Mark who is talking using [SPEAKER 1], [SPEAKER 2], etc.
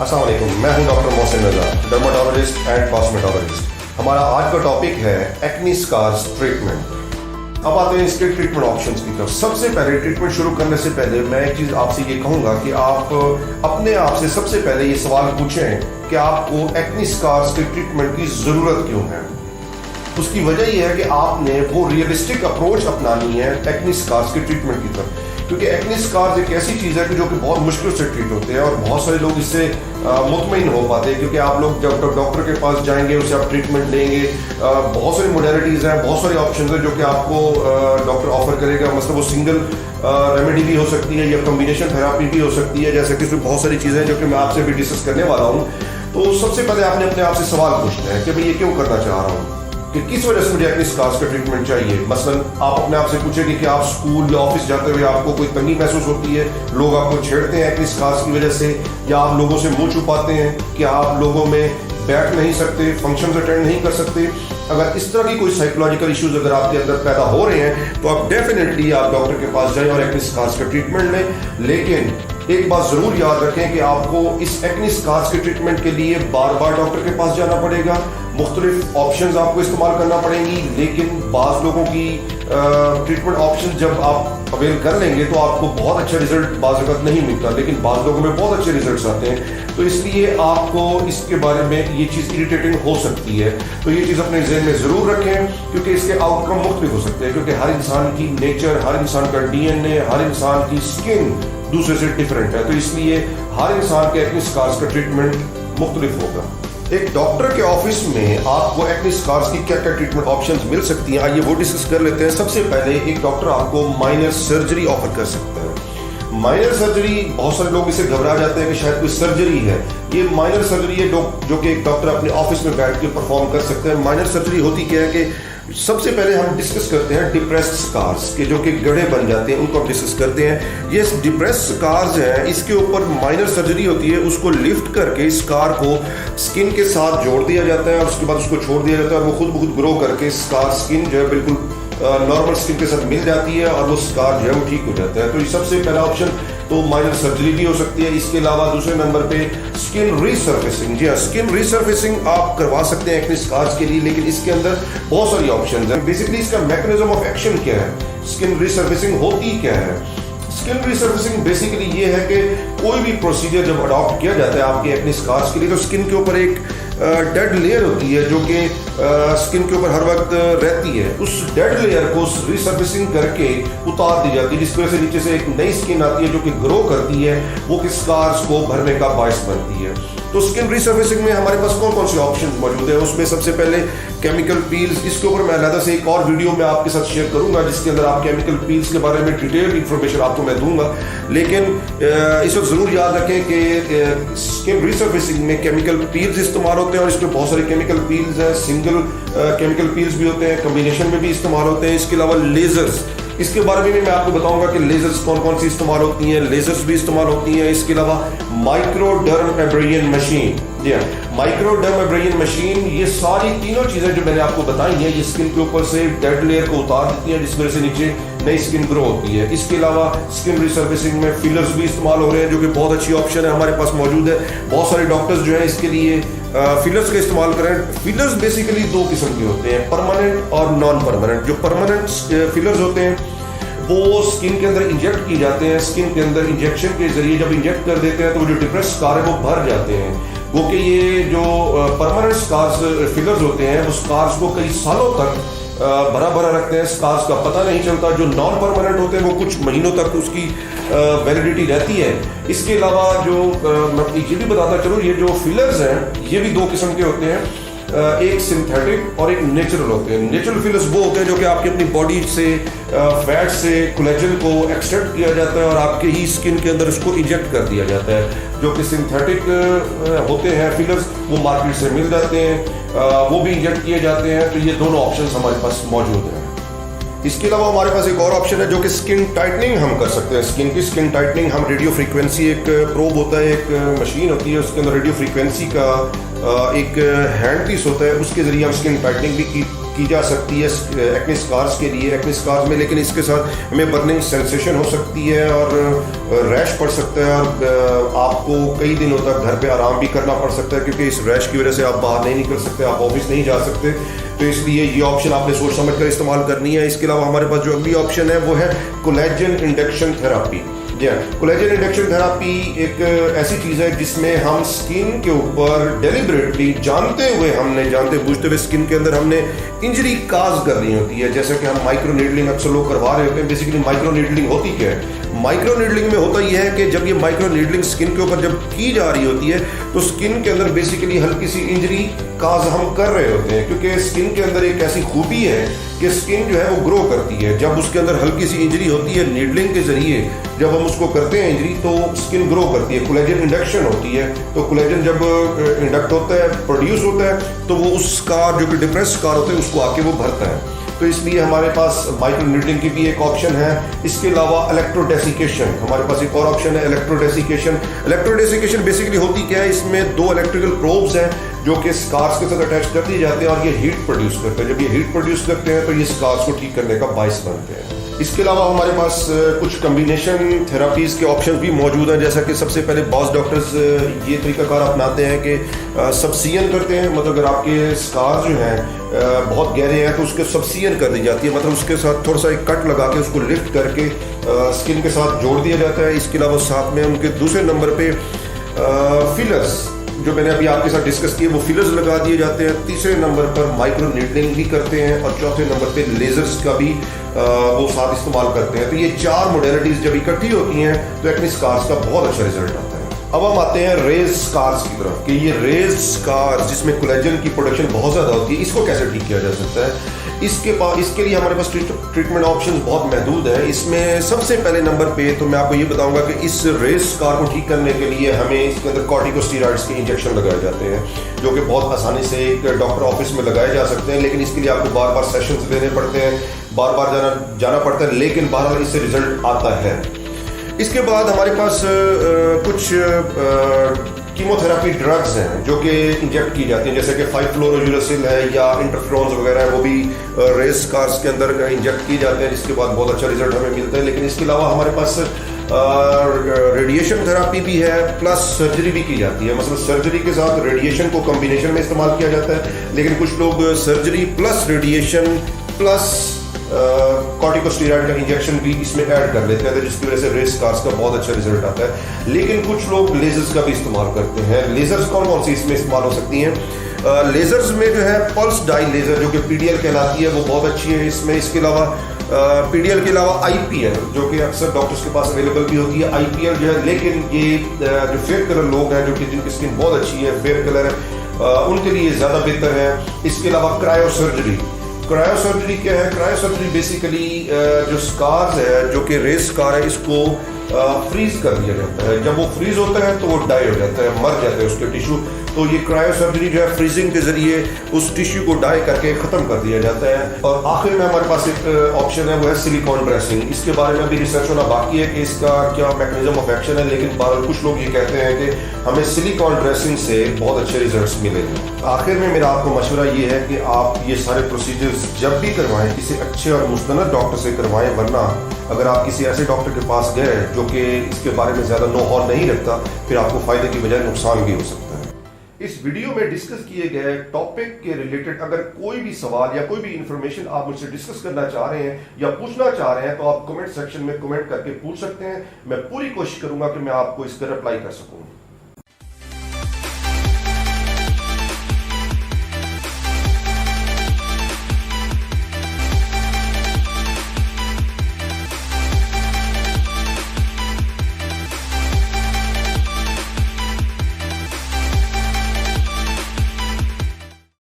[SPEAKER 1] अस्सलाम वालेकुम, मैं हूं doctor Mohsin Raza, dermatologist and cosmetologist. हमारा आज का टॉपिक है एक्ने स्कार्स ट्रीटमेंट। अब आते हैं इसके ट्रीटमेंट ऑप्शंस की तरफ। सबसे पहले ट्रीटमेंट शुरू करने से पहले मैं एक चीज़ आपसे ये कहूँगा कि आप अपने आप से सबसे पहले ये सवाल पूछें कि आपको एक्ने स्कार्स के ट्रीटमेंट की ज़रूरत क्यों है। उसकी वजह यह है कि आपने वो रियलिस्टिक अप्रोच अपनानी है एक्ने स्कार्स के ट्रीटमेंट की तरफ, क्योंकि एक्ने स्कार्स एक ऐसी चीज़ है कि जो कि बहुत मुश्किल से ट्रीट होते हैं और बहुत सारे लोग इससे मुतमईन हो पाते हैं, क्योंकि आप लोग जब डॉक्टर के पास जाएंगे उससे आप ट्रीटमेंट लेंगे, बहुत सारी मोडेलिटीज़ हैं, बहुत सारे ऑप्शन हैं जो कि आपको डॉक्टर ऑफर करेगा। मतलब वो सिंगल रेमेडी भी हो सकती है या कम्बिनेशन थेरापी भी हो सकती है, जैसे कि इसमें बहुत सारी चीज़ें जो कि मैं आपसे भी डिस्कस करने वाला हूँ। तो सबसे पहले आपने अपने आप से सवाल पूछना है कि भाई ये क्यों करना चाह रहा हूँ, कि किस वजह से मुझे एक्ने स्कार्स का ट्रीटमेंट चाहिए। मसलन आप अपने आप से पूछेंगे कि आप स्कूल या ऑफिस जाते हुए आपको कोई तंगी महसूस होती है, लोग आपको छेड़ते हैं एक्ने स्कार्स की वजह से, या आप लोगों से मुंह छुपाते हैं, कि आप लोगों में बैठ नहीं सकते, फंक्शंस अटेंड नहीं कर सकते। अगर इस तरह की कोई साइकोलॉजिकल इश्यूज अगर आपके अंदर पैदा हो रहे हैं तो आप डेफिनेटली आप डॉक्टर के पास जाएं और एक्ने स्कार्स का ट्रीटमेंट लें। लेकिन एक बात जरूर याद रखें कि आपको इस एक्ने स्कार्स के ट्रीटमेंट के लिए बार बार डॉक्टर के पास जाना पड़ेगा, मुख्तलिफ ऑप्शंस आपको इस्तेमाल करना पड़ेंगी। लेकिन बाज़ लोगों की ट्रीटमेंट ऑप्शन जब आप अवेल कर लेंगे तो आपको बहुत अच्छा रिजल्ट बाज़ वक़्त नहीं मिलता, लेकिन बाज़ लोगों में बहुत अच्छे रिजल्ट्स आते हैं। तो इसलिए आपको इसके बारे में ये चीज़ इरिटेटिंग हो सकती है, तो ये चीज़ अपने ज़हन में ज़रूर रखें, क्योंकि इसके आउटकम मुख्तलिफ हो सकते हैं, क्योंकि हर इंसान की नेचर, हर इंसान का DNA, हर इंसान की स्किन दूसरे से डिफरेंट है। तो इसलिए हर इंसान के एक्ने स्कार्स का ट्रीटमेंट मुख्तलिफ होगा। एक डॉक्टर के ऑफिस में आपको एक्ने स्कार्स की क्या क्या ट्रीटमेंट ऑप्शंस मिल सकती हैं, आइए वो डिस्कस कर लेते हैं। सबसे पहले एक डॉक्टर आपको माइनर सर्जरी ऑफर कर सकता है। माइनर सर्जरी, बहुत सारे लोग इसे घबरा जाते हैं कि शायद कोई सर्जरी है। ये माइनर सर्जरी है जो कि एक डॉक्टर अपने ऑफिस में बैठ के परफॉर्म कर सकते हैं। माइनर सर्जरी होती क्या है कि सबसे पहले हम डिस्कस करते हैं डिप्रेस्ड स्कार्स के, जो कि गड्ढे बन जाते हैं, उनको हम डिस्कस करते हैं। ये डिप्रेस्ड स्कार्स हैं, इसके ऊपर माइनर सर्जरी होती है, उसको लिफ्ट करके स्कार को स्किन के साथ जोड़ दिया जाता है और उसके बाद उसको छोड़ दिया जाता है और वो खुद ब खुद ग्रो करके स्कार स्किन जो है बिल्कुल नॉर्मल स्किन के साथ मिल जाती है और वो स्कार जो है वो ठीक हो जाता है। तो ये सबसे पहला ऑप्शन तो माइनर सर्जरी भी हो सकती है। इसके अलावा दूसरे नंबर पे स्किन रीसर्फेसिंग। जी हाँ, स्किन रीसर्फेसिंग आप करवा सकते हैं एक्ने स्कार्स के लिए, लेकिन इसके अंदर बहुत सारी ऑप्शंस हैं। बेसिकली इसका मैकेनिज्म ऑफ एक्शन क्या है, स्किन रीसर्फेसिंग होती क्या है। स्किन रीसर्फेसिंग बेसिकली ये है कि कोई भी प्रोसीजर जब अडॉप्ट किया जाता है आपके एक्ने स्कार्स के लिए, तो स्किन के ऊपर एक डेड लेयर होती है जो कि स्किन के ऊपर हर वक्त रहती है। उस डेड लेयर को रिसर्फेसिंग करके उतार दी जाती है, जिसकी वजह से नीचे से एक नई स्किन आती है जो कि ग्रो करती है, वो कि स्कार्स को भरने का बायस बनती है। तो स्किन रिसर्फेसिंग में हमारे पास कौन कौन से ऑप्शन मौजूद है, उसमें सबसे पहले केमिकल पील्स। इसके ऊपर मैं अलग से एक और वीडियो में आपके साथ शेयर करूंगा जिसके अंदर आप केमिकल पील्स के बारे में डिटेल इंफॉर्मेशन आपको मैं दूंगा। लेकिन इस वक्त जरूर याद रखें कि स्किन रिसर्फेसिंग में केमिकल पील्स इस्तेमाल होते हैं और इसमें बहुत सारे केमिकल पील्स हैं। सिंगल केमिकल पील्स भी होते हैं, कॉम्बिनेशन में भी इस्तेमाल होते हैं। इसके अलावा लेजर्स, इसके बारे में भी मैं आपको बताऊंगा कि लेजर्स कौन कौन सी इस्तेमाल होती हैं, लेजर्स भी इस्तेमाल होती हैं। इसके अलावा माइक्रोडर्म एब्रेजन मशीन, जी हाँ, माइक्रोडर्म एब्रेजन मशीन, ये सारी तीनों चीज़ें जो मैंने आपको बताई हैं ये स्किन के ऊपर से डेड लेयर को उतार देती हैं, जिसकी वजह से नीचे नई स्किन ग्रो होती है। इसके अलावा स्किन रिसर्फेसिंग में फिलर्स भी इस्तेमाल हो रहे हैं, जो कि बहुत अच्छी ऑप्शन है, हमारे पास मौजूद है। बहुत सारे डॉक्टर्स जो है इसके लिए फिलर्स का इस्तेमाल करें। फिलर्स बेसिकली दो किस्म के होते हैं, परमानेंट और नॉन परमानेंट। जो परमानेंट फिलर्स होते हैं वो स्किन के अंदर इंजेक्ट किए जाते हैं। स्किन के अंदर इंजेक्शन के जरिए जब इंजेक्ट कर देते हैं तो वो जो डिप्रेस स्कार है वो भर जाते हैं। वो कि ये जो परमानेंट स्कार्स फिलर्स होते हैं वो स्कार्स को कई सालों तक भरा भरा रखते हैं, स्कार्स का पता नहीं चलता। जो नॉन परमानेंट होते हैं वो कुछ महीनों तक उसकी वैलिडिटी रहती है। इसके अलावा जो मैं ये भी बताता चलूँ, ये जो फिलर्स हैं ये भी दो किस्म के होते हैं, एक सिंथेटिक और एक नेचुरल होते हैं। नेचुरल फिलर्स वो होते हैं जो कि आपकी अपनी बॉडी से फैट से कोलेजन को एक्सट्रैक्ट किया जाता है और आपके ही स्किन के अंदर उसको इंजेक्ट कर दिया जाता है। जो कि सिंथेटिक होते हैं फिलर्स वो मार्केट से मिल जाते हैं, वो भी इंजेक्ट किए जाते हैं। तो ये दोनों ऑप्शंस हमारे पास मौजूद हैं। इसके अलावा हमारे पास एक और ऑप्शन है जो कि स्किन टाइटनिंग हम कर सकते हैं। स्किन टाइटनिंग हम रेडियो फ्रीक्वेंसी, एक प्रोब होता है, एक मशीन होती है, उसके अंदर रेडियो फ्रीक्वेंसी का एक हैंड पीस होता है, उसके जरिए हम स्किन टाइटनिंग भी की की जा सकती है एक्ने स्कार्स के लिए, एक्ने स्कार्स में, लेकिन इसके साथ हमें बर्निंग सेंसेशन हो सकती है और रैश पड़ सकता है और आपको कई दिनों तक घर पे आराम भी करना पड़ सकता है, क्योंकि इस रैश की वजह से आप बाहर नहीं निकल सकते, आप ऑफिस नहीं जा सकते। तो इसलिए ये ऑप्शन आपने सोच समझ कर इस्तेमाल करनी है। इसके अलावा हमारे पास जो अगली ऑप्शन है वो है collagen induction therapy. Collagen induction therapy एक ऐसी चीज़ है जिसमें हम स्किन के ऊपर डेलिबरेटली जानते बूझते हुए स्किन के अंदर हमने इंजरी काज कर रही होती है। जैसे कि हम माइक्रो नीडलिंग अक्सर लोग करवा रहे होते हैं। बेसिकली माइक्रो नीडलिंग होती क्या है? माइक्रो नीडलिंग में होता यह है कि जब ये माइक्रो नीडलिंग स्किन के ऊपर जब की जा रही होती है तो स्किन के अंदर बेसिकली हल्की सी इंजरी काज हम कर रहे होते हैं, क्योंकि स्किन के अंदर एक ऐसी खूबी है कि स्किन जो है वो ग्रो करती है। जब उसके अंदर हल्की सी इंजरी होती है नीडलिंग के जरिए, जब हम उसको करते हैं इंजरी, तो स्किन ग्रो करती है, कोलेजन इंडक्शन होती है। तो कोलेजन जब इंडक्ट होता है, प्रोड्यूस होता है, तो वो उस स्कार जो कि डिप्रेस स्कार होते हैं उसको आके वो भरता है। तो इसलिए हमारे पास माइक्रो नीडलिंग की भी एक ऑप्शन है। इसके अलावा इलेक्ट्रोडेसिकेशन, हमारे पास एक और ऑप्शन है इलेक्ट्रोडेसिकेशन। इलेक्ट्रोडेसिकेशन बेसिकली होती क्या है? इसमें 2 इलेक्ट्रिकल प्रोब्स हैं जो कि स्कार्स के साथ अटैच कर दिए जाते हैं और ये हीट प्रोड्यूस करते हैं। जब ये हीट प्रोड्यूस करते हैं तो ये स्कार्स को ठीक करने का बायस बनते हैं। इसके अलावा हमारे पास कुछ कम्बिनेशन थेरापीज़ के ऑप्शन भी मौजूद हैं। जैसा कि सबसे पहले बहुत डॉक्टर्स ये तरीकाकार अपनाते हैं कि सब्सियन करते हैं। मतलब अगर आपके स्कार जो हैं बहुत गहरे हैं तो उसके सब्सियन कर दी जाती है, मतलब उसके साथ थोड़ा सा एक कट लगा के उसको लिफ्ट करके स्किन के साथ जोड़ दिया जाता है। इसके अलावा साथ में उनके दूसरे नंबर पे फिलर्स, जो मैंने अभी आपके साथ डिस्कस किए, वो फिलर्स लगा दिए जाते हैं। तीसरे नंबर पर माइक्रो नीडलिंग भी करते हैं और चौथे नंबर पे लेजर्स का भी वो साथ इस्तेमाल करते हैं। तो ये 4 मोडेलिटीज जब इकट्ठी होती हैं तो एक्ने स्कार्स का बहुत अच्छा रिजल्ट आता है। अब हम आते हैं रेज स्कार्स की तरफ कि ये रेज स्कार्स जिसमें कोलेजन की प्रोडक्शन बहुत ज़्यादा होती है, इसको कैसे ठीक किया जा सकता है? इसके लिए हमारे पास ट्रीटमेंट ऑप्शंस बहुत महदूद हैं। इसमें सबसे पहले नंबर पे तो मैं आपको ये बताऊंगा कि इस रेज स्कार को ठीक करने के लिए हमें इसके अंदर कॉर्टिकोस्टेरॉइड्स के इंजेक्शन लगाए जाते हैं, जो कि बहुत आसानी से एक डॉक्टर ऑफिस में लगाए जा सकते हैं। लेकिन इसके लिए आपको बार बार सेशंस लेने पड़ते हैं, बार बार जाना पड़ता है, लेकिन बहरहाल इससे रिजल्ट आता है। इसके बाद हमारे पास कुछ कीमोथेरापी ड्रग्स हैं जो कि इंजेक्ट की जाती हैं, जैसे कि 5-फ्लोरोयूरेसिल है या इंटरफ्रोन्स वगैरह है, वो भी रेज स्कार्स के अंदर इंजेक्ट किए जाते हैं, जिसके बाद बहुत अच्छा रिजल्ट हमें मिलता है। लेकिन इसके अलावा हमारे पास रेडिएशन थेरापी भी है, प्लस सर्जरी भी की जाती है। मतलब सर्जरी के साथ रेडिएशन को कॉम्बिनेशन में इस्तेमाल किया जाता है, लेकिन कुछ लोग surgery plus radiation plus corticosteroid का इंजेक्शन भी इसमें ऐड कर लेते हैं, तो जिसकी वजह से रेज स्कार्स का बहुत अच्छा रिजल्ट आता है। लेकिन कुछ लोग लेजर्स का भी इस्तेमाल करते हैं। लेजर्स कौन कौन सी इसमें इस्तेमाल हो सकती हैं? लेजर्स में जो है पल्स डाई लेजर, जो कि पीडीएल कहलाती है, वो बहुत अच्छी है इसमें। इसके अलावा पीडीएल के अलावा आईपीएल, जो कि अक्सर डॉक्टर्स के पास अवेलेबल भी होती है, आईपीएल जो है। लेकिन ये जो फेयर कलर लोग हैं, जो कि जिनकी स्किन बहुत अच्छी है, फेयर कलर है, उनके लिए ज़्यादा बेहतर है। इसके अलावा क्रायोसर्जरी। क्रायोसर्जरी क्या है? क्रायोसर्जरी बेसिकली जो स्कार्स है, जो कि रेज स्कार है, इसको फ्रीज कर दिया जाता है। जब वो फ्रीज होता है तो वो डाई हो जाता है, मर जाते हैं उसके टिश्यू। तो ये क्रायोसर्जरी जो है फ्रीजिंग के जरिए उस टिश्यू को डाई करके ख़त्म कर दिया जाता है। और आखिर में हमारे पास एक ऑप्शन है, वो है सिलिकॉन ड्रेसिंग। इसके बारे में अभी रिसर्च होना बाकी है कि इसका क्या मैकेनिज्म ऑफ एक्शन है, लेकिन बहरहाल कुछ लोग ये कहते हैं कि हमें सिलिकॉन ड्रेसिंग से बहुत अच्छे रिजल्ट्स मिलेंगे। आखिर में मेरा आपको मशवरा ये है कि आप ये सारे प्रोसीजर्स जब भी करवाएं किसी अच्छे और मुस्तनद डॉक्टर से करवाएं, वरना अगर आप किसी ऐसे डॉक्टर के पास गए जो कि इसके बारे में ज़्यादा नो हॉल नहीं रखता, फिर आपको फ़ायदे की बजाय नुकसान भी हो सकता है। इस वीडियो में डिस्कस किए गए टॉपिक के रिलेटेड अगर कोई भी सवाल या कोई भी इंफॉर्मेशन आप मुझसे डिस्कस करना चाह रहे हैं या पूछना चाह रहे हैं, तो आप कमेंट सेक्शन में कमेंट करके पूछ सकते हैं। मैं पूरी कोशिश करूंगा कि मैं आपको इसका रिप्लाई कर सकूं।